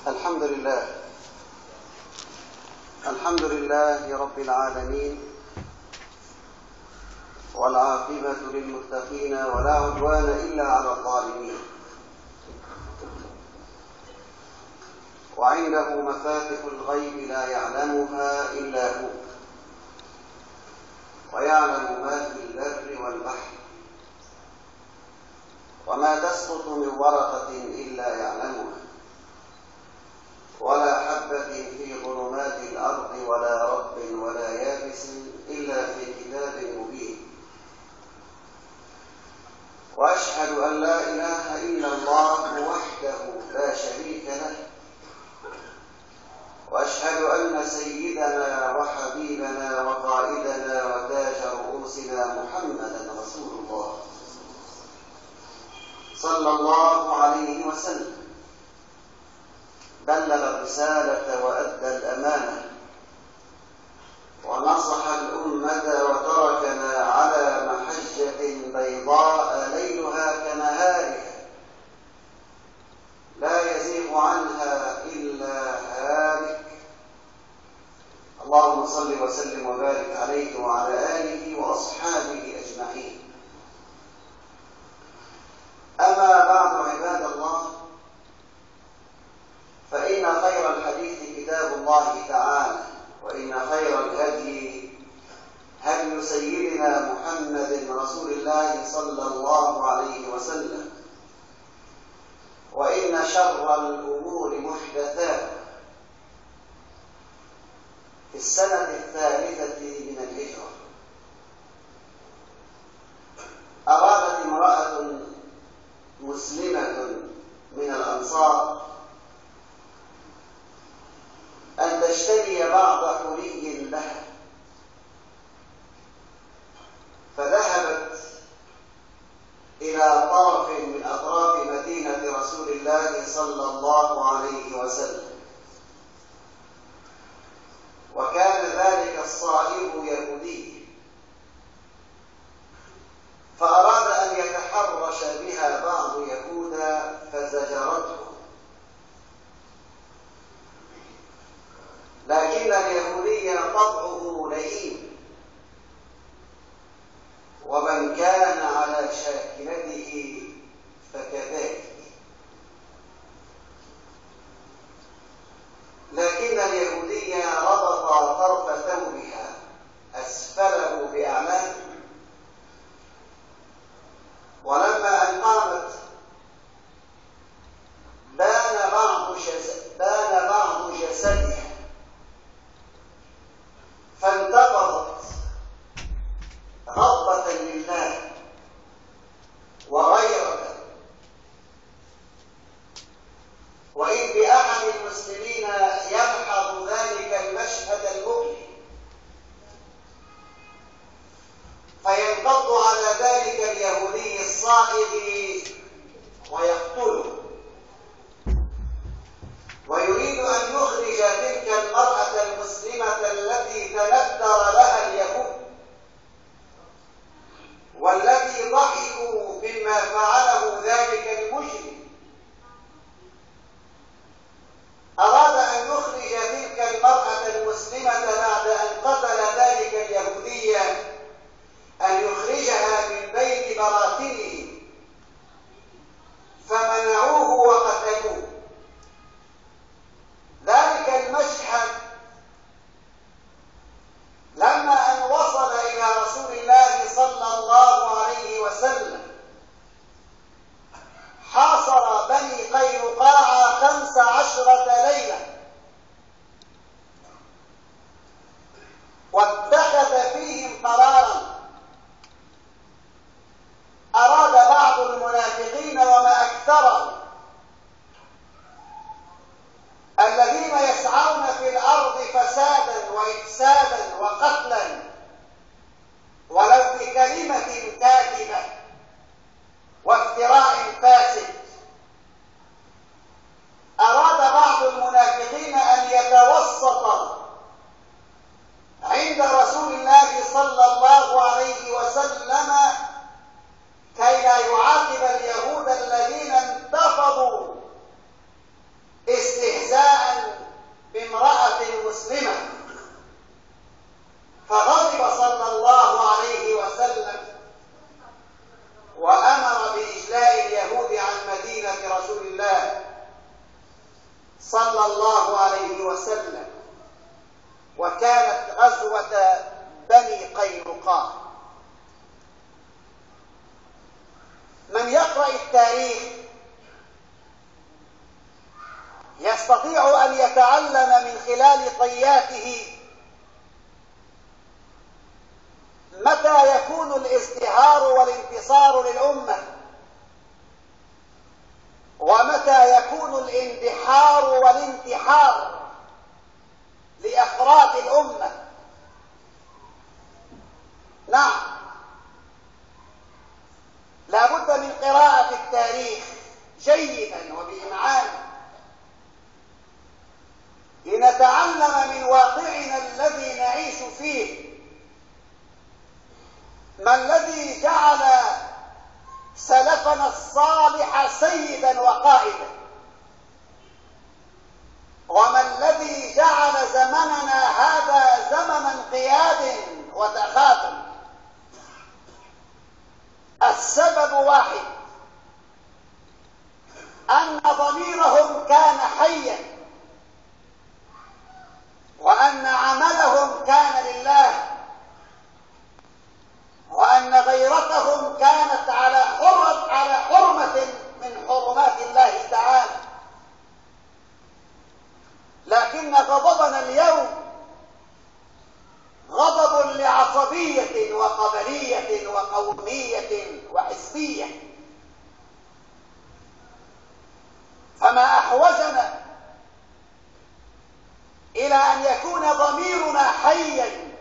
الحمد لله رب العالمين، والعاقبة للمتقين ولا عدوان إلا على الظالمين، وعنده مفاتح الغيب لا يعلمها إلا هو، ويعلم ما في البر والبحر، وما تسقط من ورقة إلا يعلمها، ولا حبة في ظلمات الأرض ولا رطب ولا يابس إلا في كتاب مبين. وأشهد أن لا إله إلا الله وحده لا شريك له، وأشهد أن سيدنا وحبيبنا وقائدنا وتاج رؤوسنا محمدا رسول الله صلى الله عليه وسلم، بلغ الرسالة وأدى الأمانة ونصح الأمة وتركنا على محجة بيضاء ليلها كنهارها لا يزيغ عنها إلا هالك. اللهم صل وسلم وبارك عليه وعلى آله وأصحابه أجمعين. أما بعد، عباد الله، فإن خير الحديث كتاب الله تعالى، وإن خير الهدي هدي سيدنا محمد رسول الله صلى الله عليه وسلم، وإن شر الأمور محدثاتها. في السنة الثالثة من الهجرة أرادت امرأة مسلمة من الأنصار أن تشتري بعض حلي لها، فذهبت إلى طرف من أطراف مدينة رسول الله صلى الله عليه وسلم، وكان ذلك الصائغ يهودي، فأراد أن يتحرش بها بعض يهودا فزجرته، لكن اليهودي طبعه لئيم، ومن كان على شاكلته فكذلك. لكن اليهودي ربط طرف ثوبها أسفله بأعلاه، ولما أن قامت بان بعض جسدها، فانتقضت غضبة لله وغيرة. وإن بأحد المسلمين يلحظ ذلك المشهد المؤلم فينقض على ذلك اليهودي الصائغ ويقتله، ويريد أن يخرج تلك المرأة المسلمة التي تندر لها اليهود والتي ضحكوا مما فعله ذلك المجرم. أراد أن يخرج تلك المرأة المسلمة بعد أن قتل ذلك اليهودي، أن يخرجها من بين براثنه، فمنعوه وقتلوه. ذلك المشهد لما أن وصل إلى رسول الله صلى الله عليه وسلم يقرأ التاريخ يستطيع أن يتعلم من خلال طياته متى يكون الازدهار والانتصار للأمة، ومتى يكون الاندحار والانتحار لأفراد الأمة. نعم، لا بد من قراءة التاريخ جيدا وبإمعان لنتعلم من واقعنا الذي نعيش فيه ما الذي جعل سلفنا الصالح سيدا وقائدا، وما الذي جعل زمننا هذا زمن انقياد وتخاذل. السبب واحد، أن ضميرهم كان حيا، وأن عملهم كان لله، وأن غيرتهم كانت على حرمة من حرمات الله تعالى. لكن غضبنا اليوم غضب لعصبية وقبلية وقومية وحزبية، فما أحوجنا إلى أن يكون ضميرنا حيا،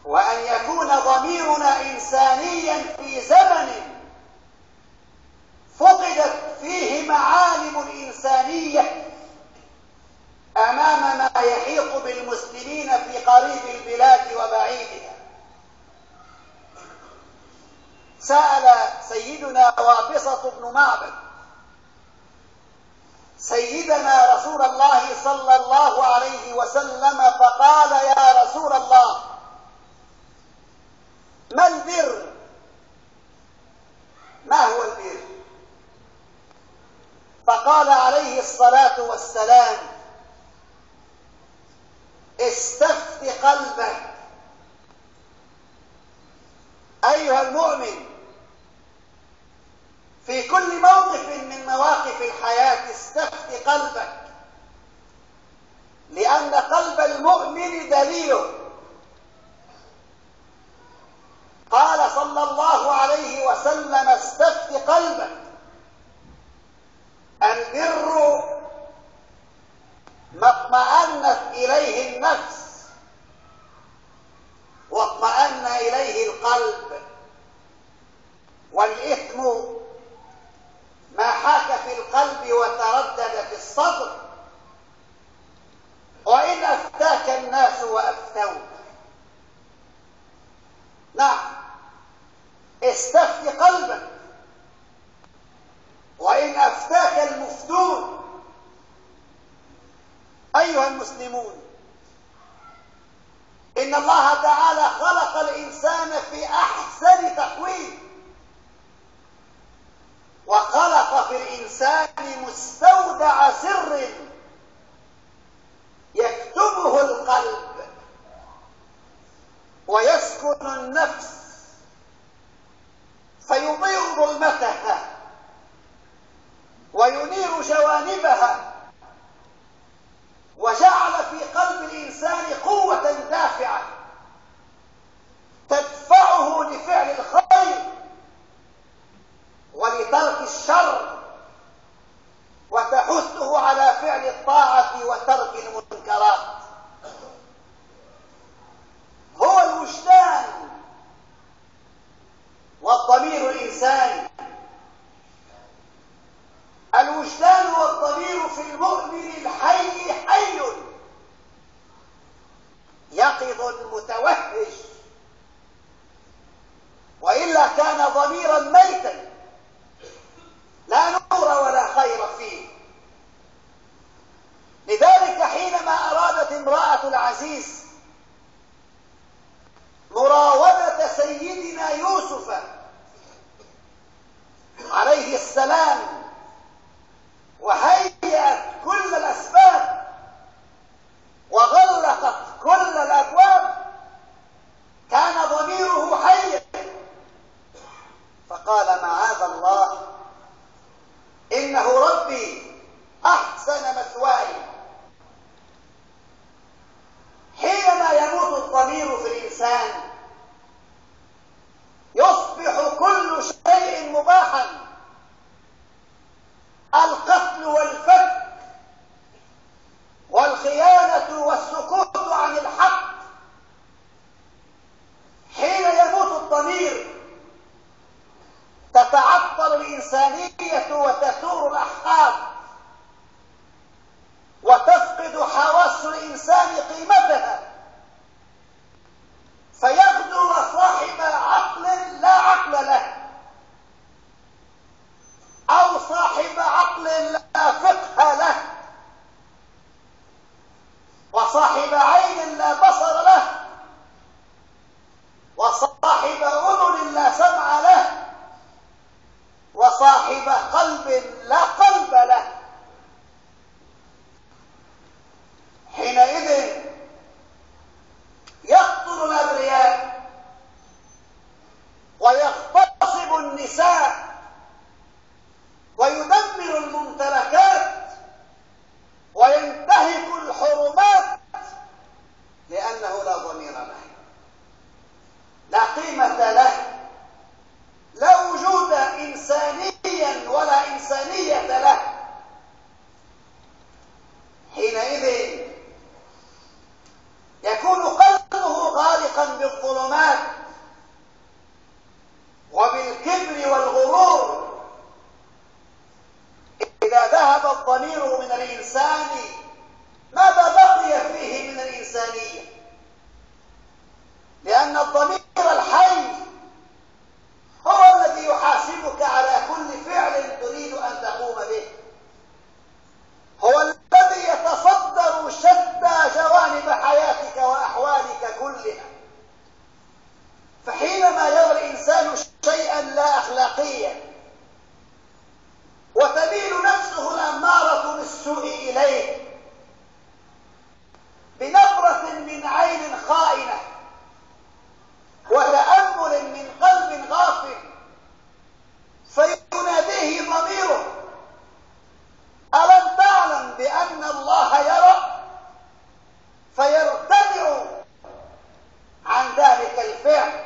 وأن يكون ضميرنا إنسانيا في زمن فقدت فيه معالم الإنسانية أمام ما يحيط بالمسلمين في قريب البلاد وبعيدها. سأل سيدنا وابصة بن معبد سيدنا رسول الله صلى الله عليه وسلم فقال: يا رسول الله، ما البر؟ ما هو البر؟ فقال عليه الصلاة والسلام: استفت قلبك. أيها المؤمن، في كل موقف من مواقف الحياة استفت قلبك، لأن قلب المؤمن دليله. قال صلى الله عليه وسلم: استفت قلبك. البر ما اطمأنت إليه النفس واطمأن إليه القلب، والإثم ما حاك في القلب وتردد في الصدر، وإن أفتاك الناس وأفتوك. نعم، استفت قلبك، وإن أفتاك المفتون. أيها المسلمون، إن الله تعالى خلق الإنسان في أحسن تقويم، وخلق في الإنسان مستودع سر يكتبه القلب ويسكن النفس فيضيء ظلمتها وينير جوانبها، وجعل في قلب الإنسان قوة دافعة تدفعه لفعل الخير ولترك الشر، وتحثه على فعل الطاعة وترك المنكرات. هو الوجدان والضمير الإنساني. الوجدان والضمير في المؤمن الحي حي يقظ متوهج، وإلا كان ضميرا ميتا لا نور ولا خير فيه. لذلك حينما أرادت امرأة العزيز مراودة سيدنا يوسف عليه السلام وهيأت كل الأسباب وغلقت كل الأبواب، كان ضميره حيا، فقال الظلمات وبالكبر والغرور. إذا ذهب الضمير من الإنسان ماذا بقي فيه من الإنسانية؟ لأن الضمير الحي هو الذي يحاسبك على كل فعل تريد أن تقوم به، هو الذي يتصدر شتى جوانب حياتك وأحوالك كلها. فحينما يرى الإنسان شيئا لا أخلاقيا وتميل نفسه الأمارة بالسوء إليه بنظرة من عين خائنة وتأمل من قلب غافل، فيناديه ضميره: ألم تعلم بأن الله يرى؟ فيرتدع عن ذلك الفعل.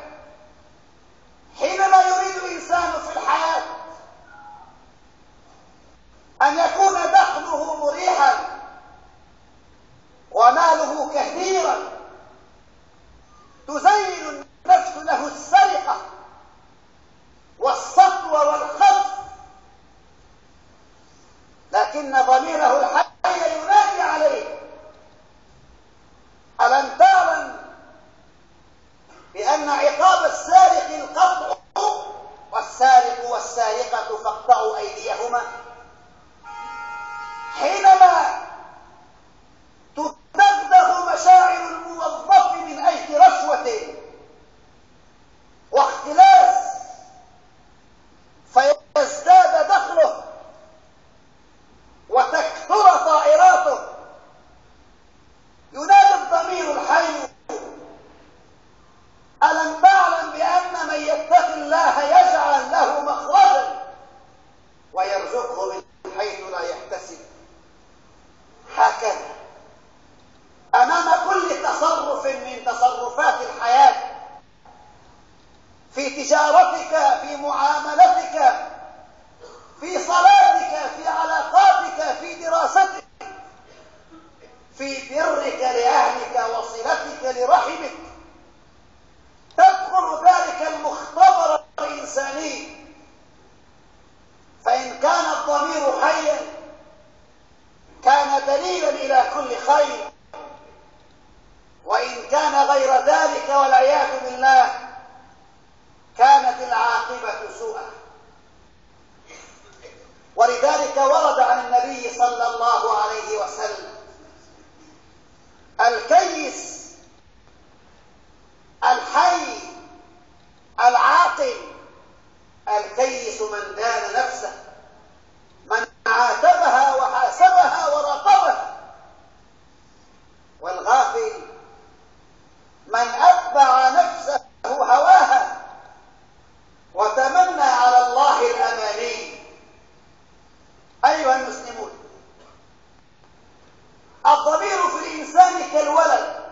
حينما يريد الإنسان في الحياة أن يكون دخله مريحا وماله كثيرا، تزين النفس له السرقة والسطو والخطف، لكن ضميره الحي ينادي عليه: ألم تعلم بأن عقاب السارق القطع، والسارق والسارقة فاقطعوا أيديهما؟ حينما تدغدغ مشاعر الموظف من أجل رشوة واختلاس فيزداد دخله وتكثر طائراته، ينادي الضمير الحي: ألم تعلم بأن من يتق الله يجعل له مخرجا ويرزقه من حيث لا يحتسب؟ هكذا أمام كل تصرف من تصرفات الحياة، في تجارتك، في معاملتك، في صلاتك، في علاقاتك، في دراستك، في برك لأهلك وصلتك لرحمك، تدخل ذلك المختبر الإنساني. فإن كان الضمير حيا كان دليلا إلى كل خير، وإن كان غير ذلك والعياذ بالله كانت العاقبة سوءا. ولذلك ورد عن النبي صلى الله عليه وسلم: الكيس الحي العاقل، الكيس من دان نفسه، من عاتبها وحاسبها وراقبها. والغافل من أتبع نفسه هواها وتمنى على الله الأماني. أيها المسلمون، الضمير في الإنسان كالولد،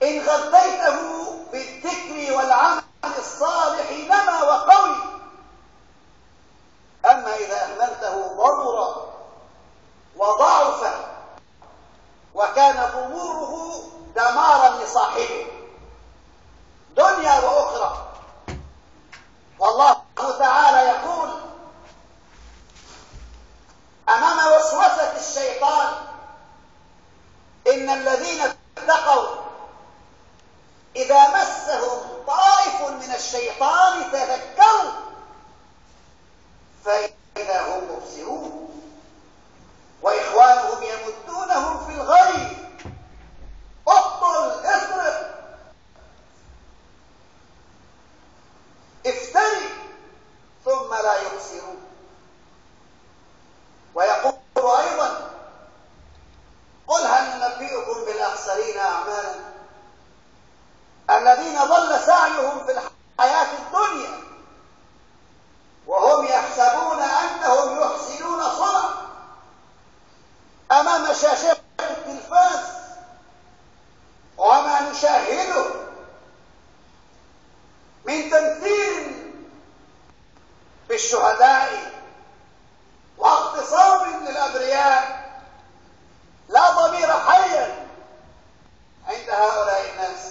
إن غذيته بالذكر والعمل الصالح نما وقوي، أما إذا أهملته ضمر وضعف وكان ضموره دمارا لصاحبه دنيا وأخرى. والله تعالى يقول أمام وسوسة الشيطان: إن الذين اتقوا إذا مسهم طائف من الشيطان تذكروا فإذا هم مبصرون، وإخوانهم يمدونهم في الغي: اقتل، اصرف، افتري، ثم لا يبصرون. ويقول أيضا: قل هل ننبئكم بالأخسرين أعمالا الذين ضل سعيهم في الحياة الدنيا وهم يحسبون أنهم يحسنون صنعا. أمام شاشة التلفاز وما نشاهده من تمثيل بالشهداء واغتصاب للأبرياء، لا ضمير حيا عند هؤلاء الناس.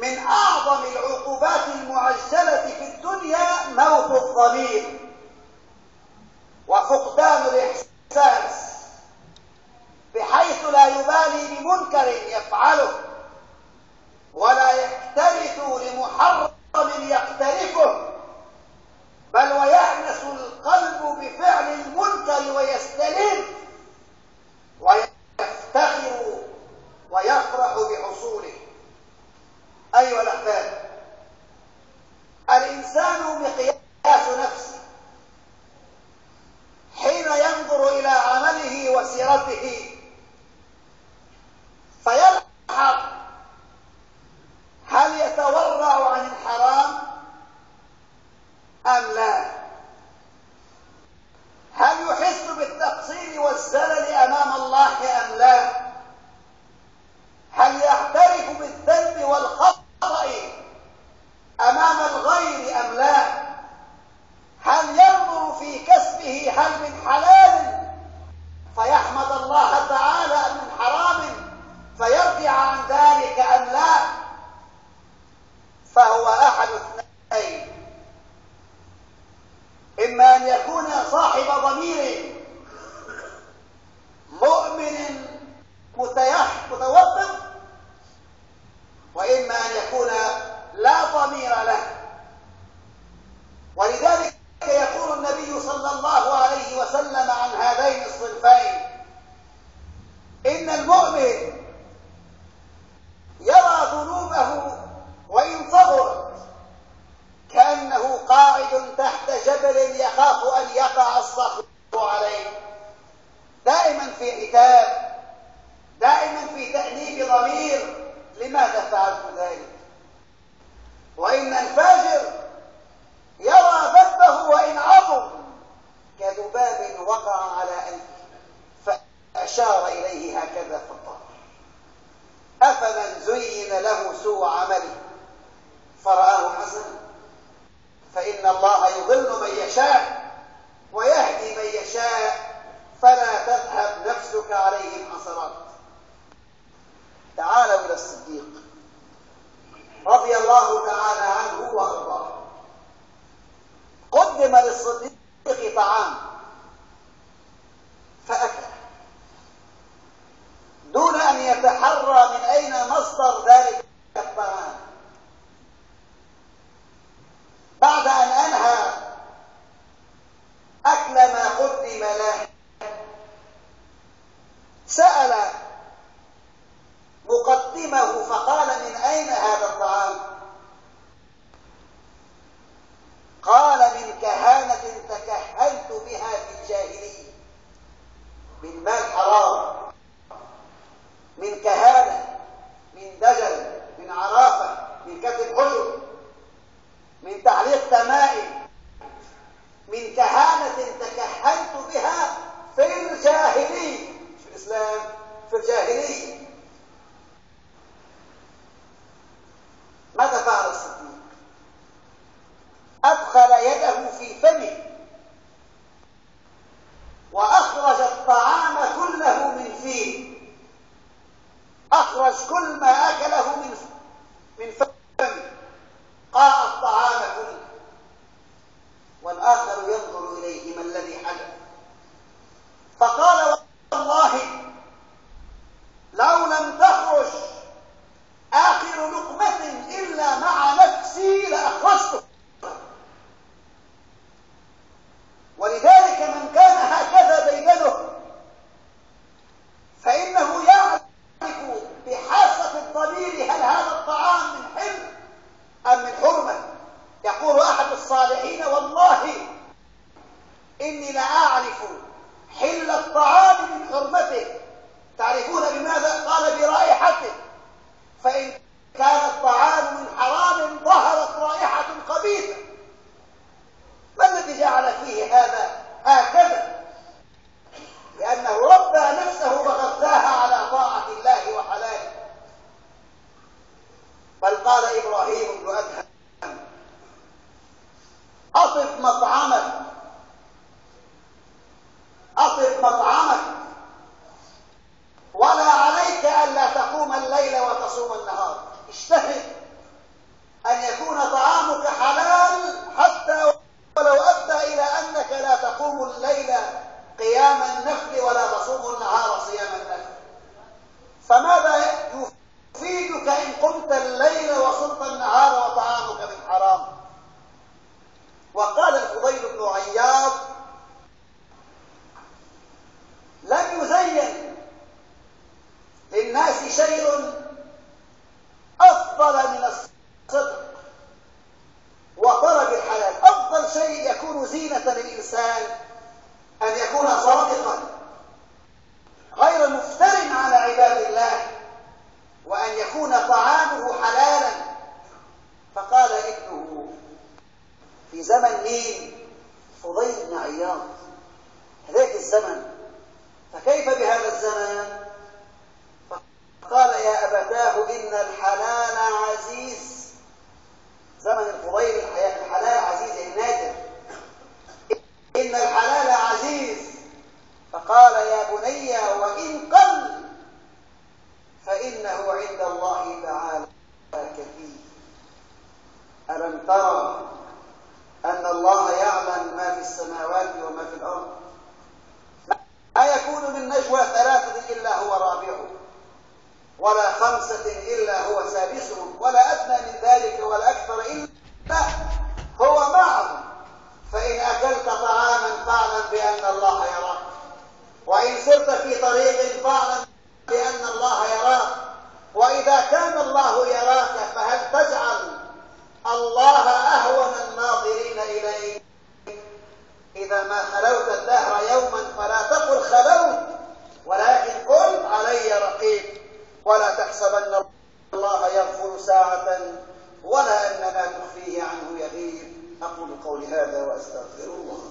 من أعظم العقوبات المعجلة في الدنيا موت الضمير وفقدان الإحساس، بحيث لا يبالي بمنكر يفعله ولا يكترث لمحرم يقترفه، بل ويأنس القلب بفعل المنكر ويستلذ ويفتخر ويفرح بحصوله. أيها الأحباب، الإنسان مقياس نفسه حين ينظر إلى عمله وسيرته فيلحظ هل يتورع عن الحرام أم لا؟ هل يحس بالتقصير والزلل أمام الله أم لا؟ هل يعترف بالذنب والخطأ أمام الغير أم لا؟ هل ينظر في كسبه هل من حلال فيحمد الله تعالى أم من حرام فيرجع عن ذلك أم لا؟ فهو أحد اثنين: إما أن يكون صاحب ضمير مؤمن متوفق، وإما أن يكون لا ضمير له. ولذلك يقول النبي صلى الله عليه وسلم عن هذين الصنفين: إن المؤمن يرى ذنوبه وإن صغرت كأنه قاعد تحت جبل يخاف أن يقع الصخر عليه، دائما في عتاب، دائما في تأنيب ضمير: لماذا فعلت ذلك؟ وإن الفاجر يرى ذنبه وإن عظم كذباب وقع على أنفه فأشار إليه هكذا فطار. أفمن زين له سوء عمله فرآه حسنا فإن الله يضل من يشاء ويهدي من يشاء فلا تذهب نفسك عليهم حسرات. تعالوا إلى الصديق رضي الله تعالى عنه وأرضاه. قدم للصديق طعام فأكل دون أن يتحرى من أين مصدر ذلك الطعام. بعد أن أنهى أكل ما قدم له سأل مقدمه فقال: من أين هذا الطعام؟ قال: من كهانة تكهنت بها في الجاهلية، من مال حرام، من كهانة، من دجل، من عرافة، من كتب حجر، من تعليق تمائم، من كهانة تكهنت بها في الجاهلية، في الإسلام، في الجاهلية. ماذا فعل الصديق؟ أدخل يده في فمه وأخرج الطعام كله من فيه، أخرج كل ما أكله من فمه، قاع الطعام كله. والآخر ينظر إليه: ما الذي حدث؟ فقال: والله لو لم تخرج آخر لقمة إلا مع نفسي لأخرجته. ولذلك من كان هكذا ديدنه فإنه يعرف بحاسة الضمير هل هذا الطعام من حل أم من حرمة. يقول أحد الصالحين: والله إني لأعرف حل الطعام من حرمته. تعرفون بماذا؟ قال: برائحته. فإن كان الطعام من حرام ظهرت رائحة خبيثة. ما الذي جعل فيه هذا هكذا؟ لأنه ربى نفسه وغذاها على طاعة الله وحلاله. بل قال إبراهيم بن أدهم: أطف مطعمك، أطف مطعمك، ولا عليك ألا تقوم الليل وتصوم النهار. اجتهد الليل وصمت النهار وطعامك من حرام. وقال الفضيل بن عياض: لم يزين للناس شيء أفضل من الصدق وطلب الحلال. أفضل شيء يكون زينة للإنسان أن يكون صادقا غير مفتر على عباد الله، وأن يكون طعامه حلالا. فقال ابنه في زمن مين؟ فضيل بن عياض، هذاك الزمن، فكيف بهذا الزمن؟ فقال: يا أبتاه إن الحلال عزيز. زمن الفضيل الحلال عزيز نادر، إن الحلال عزيز. فقال: يا بني وإن قل فإنه عند الله تعالى كثير. ألم ترى أن الله يعلم ما في السماوات وما في الأرض؟ ما يكون من نجوى ثلاثة إلا هو رابعهم، ولا خمسة إلا هو سادسهم، ولا أدنى من ذلك ولا أكثر إلا هو معهم. فإن أكلت طعاما فاعلم بأن الله يراك، وإن سرت في طريق فاعلم بأن الله يراك. وإذا كان الله يراك فهل تجعل الله أهون الناظرين إليك؟ إذا ما خلوت الدهر يوما فلا تقل خلوت، ولكن قل علي رقيب. ولا تحسبن الله يغفر ساعة ولا أن ما تخفيه عنه يغيب. أقول قولي هذا وأستغفر الله.